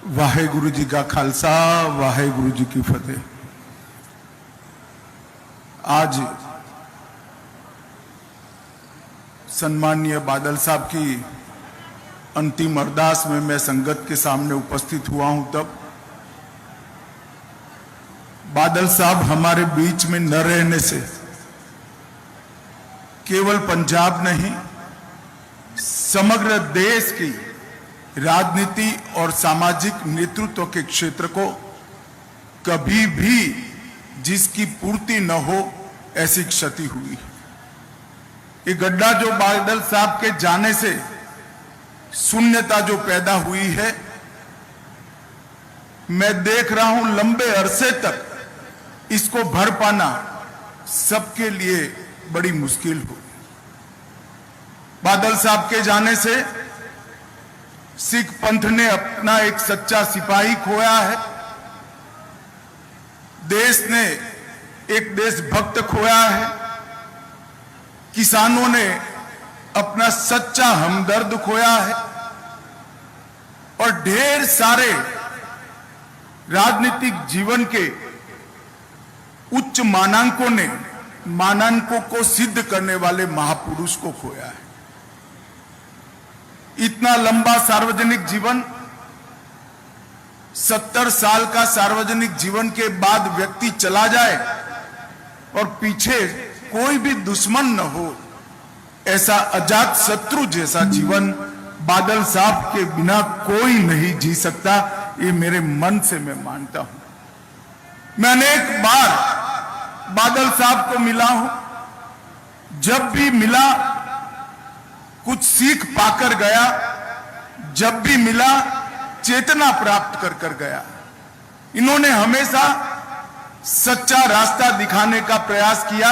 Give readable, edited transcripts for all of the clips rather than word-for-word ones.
वाहेगुरु जी का खालसा, वाहेगुरु जी की फतेह। आज सम्माननीय बादल साहब की अंतिम अरदास में मैं संगत के सामने उपस्थित हुआ हूं। तब बादल साहब हमारे बीच में न रहने से केवल पंजाब नहीं, समग्र देश की राजनीति और सामाजिक नेतृत्व के क्षेत्र को कभी भी जिसकी पूर्ति न हो ऐसी क्षति हुई। ये गड्ढा जो बादल साहब के जाने से शून्यता जो पैदा हुई है, मैं देख रहा हूं लंबे अरसे तक इसको भर पाना सबके लिए बड़ी मुश्किल हो। बादल साहब के जाने से सिख पंथ ने अपना एक सच्चा सिपाही खोया है, देश ने एक देशभक्त खोया है, किसानों ने अपना सच्चा हमदर्द खोया है और ढेर सारे राजनीतिक जीवन के उच्च मानांकों को सिद्ध करने वाले महापुरुष को खोया है। इतना लंबा सार्वजनिक जीवन, 70 साल का सार्वजनिक जीवन के बाद व्यक्ति चला जाए और पीछे कोई भी दुश्मन न हो, ऐसा अजात शत्रु जैसा जीवन बादल साहब के बिना कोई नहीं जी सकता। ये मेरे मन से मैं मानता हूं। मैं अनेक बार बादल साहब को मिला हूं, जब भी मिला कुछ सीख पाकर गया, जब भी मिला चेतना प्राप्त कर गया। इन्होंने हमेशा सच्चा रास्ता दिखाने का प्रयास किया।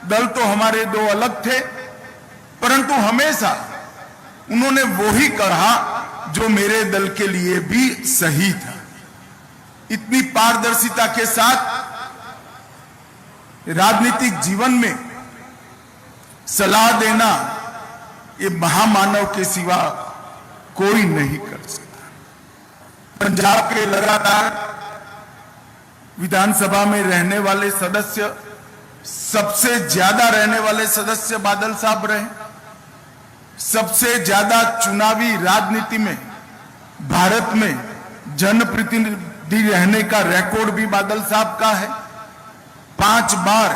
दल तो हमारे दो अलग थे, परंतु हमेशा उन्होंने वो ही कहा जो मेरे दल के लिए भी सही था। इतनी पारदर्शिता के साथ राजनीतिक जीवन में सलाह देना ये महामानव के सिवा कोई नहीं कर सकता। पंजाब के लगातार विधानसभा में रहने वाले सदस्य, सबसे ज्यादा रहने वाले सदस्य बादल साहब रहे। सबसे ज्यादा चुनावी राजनीति में भारत में जनप्रतिनिधि रहने का रिकॉर्ड भी बादल साहब का है। 5 बार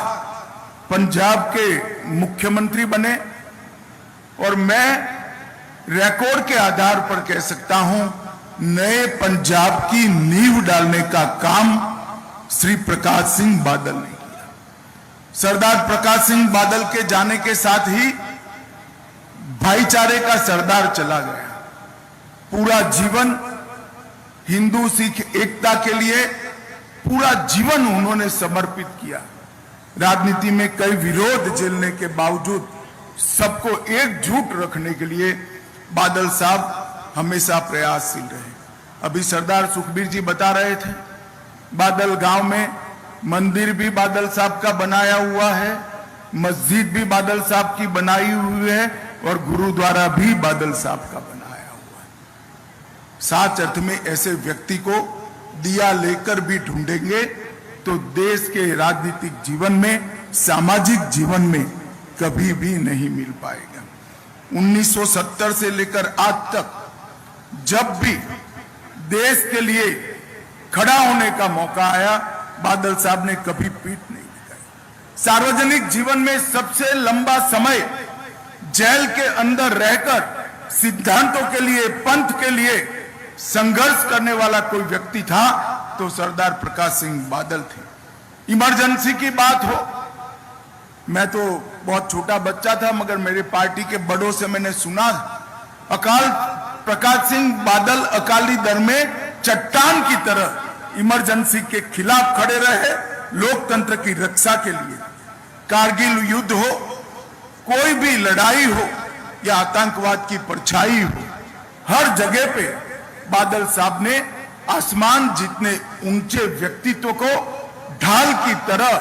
पंजाब के मुख्यमंत्री बने और मैं रिकॉर्ड के आधार पर कह सकता हूं, नए पंजाब की नींव डालने का काम श्री प्रकाश सिंह बादल ने किया। सरदार प्रकाश सिंह बादल के जाने के साथ ही भाईचारे का सरदार चला गया। पूरा जीवन हिंदू सिख एकता के लिए पूरा जीवन उन्होंने समर्पित किया। राजनीति में कई विरोध झेलने के बावजूद सबको एकजुट रखने के लिए बादल साहब हमेशा प्रयासशील रहे। अभी सरदार सुखबीर जी बता रहे थे, बादल गांव में मंदिर भी बादल साहब का बनाया हुआ है, मस्जिद भी बादल साहब की बनाई हुई है और गुरुद्वारा भी बादल साहब का बनाया हुआ है। साच अर्थ में ऐसे व्यक्ति को दिया लेकर भी ढूंढेंगे तो देश के राजनीतिक जीवन में, सामाजिक जीवन में कभी भी नहीं मिल पाएगा। 1970 से लेकर आज तक जब भी देश के लिए खड़ा होने का मौका आया, बादल साहब ने कभी पीठ नहीं दिखाई। सार्वजनिक जीवन में सबसे लंबा समय जेल के अंदर रहकर सिद्धांतों के लिए, पंथ के लिए संघर्ष करने वाला कोई व्यक्ति था तो सरदार प्रकाश सिंह बादल थे। इमरजेंसी की बात हो, मैं तो बहुत छोटा बच्चा था, मगर मेरे पार्टी के बड़ों से मैंने सुना, अकाल प्रकाश सिंह बादल अकाली दल में चट्टान की तरह इमरजेंसी के खिलाफ खड़े रहे, लोकतंत्र की रक्षा के लिए। कारगिल युद्ध हो, कोई भी लड़ाई हो या आतंकवाद की परछाई हो, हर जगह पे बादल साहब ने आसमान जितने ऊंचे व्यक्तित्व को ढाल की तरह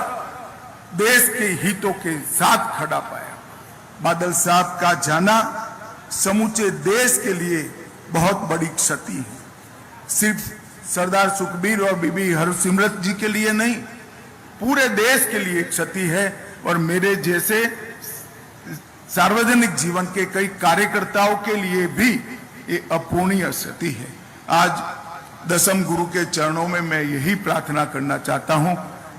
देश के हितों के साथ खड़ा पाया। बादल साहब का जाना समूचे देश के लिए बहुत बड़ी क्षति है। सिर्फ सरदार सुखबीर और बीबी हरसिमरत जी के लिए नहीं, पूरे देश के लिए क्षति है और मेरे जैसे सार्वजनिक जीवन के कई कार्यकर्ताओं के लिए भी ये अपूर्णीय क्षति है। आज दसम गुरु के चरणों में मैं यही प्रार्थना करना चाहता हूं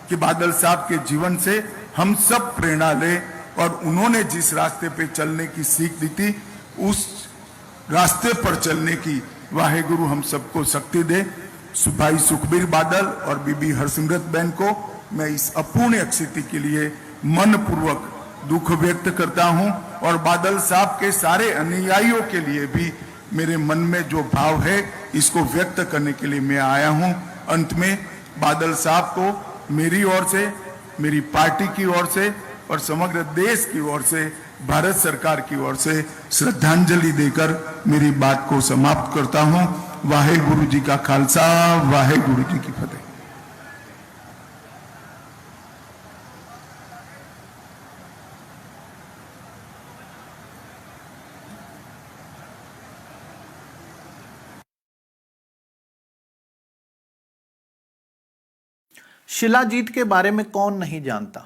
कि बादल साहब के जीवन से हम सब प्रेरणा लें और उन्होंने जिस रास्ते पे चलने की सीख दी थी उस रास्ते पर चलने की वाहेगुरु हम सबको शक्ति दे। भाई सुखबीर बादल और बीबी हरसिमरत बहन को मैं इस अपूर्णीय क्षति के लिए मन पूर्वक दुख व्यक्त करता हूं और बादल साहब के सारे अनुयायियों के लिए भी मेरे मन में जो भाव है इसको व्यक्त करने के लिए मैं आया हूं। अंत में बादल साहब को मेरी ओर से, मेरी पार्टी की ओर से और समग्र देश की ओर से, भारत सरकार की ओर से श्रद्धांजलि देकर मेरी बात को समाप्त करता हूं। वाहेगुरु जी का खालसा, वाहेगुरु जी की फतेह। शिलाजीत के बारे में कौन नहीं जानता।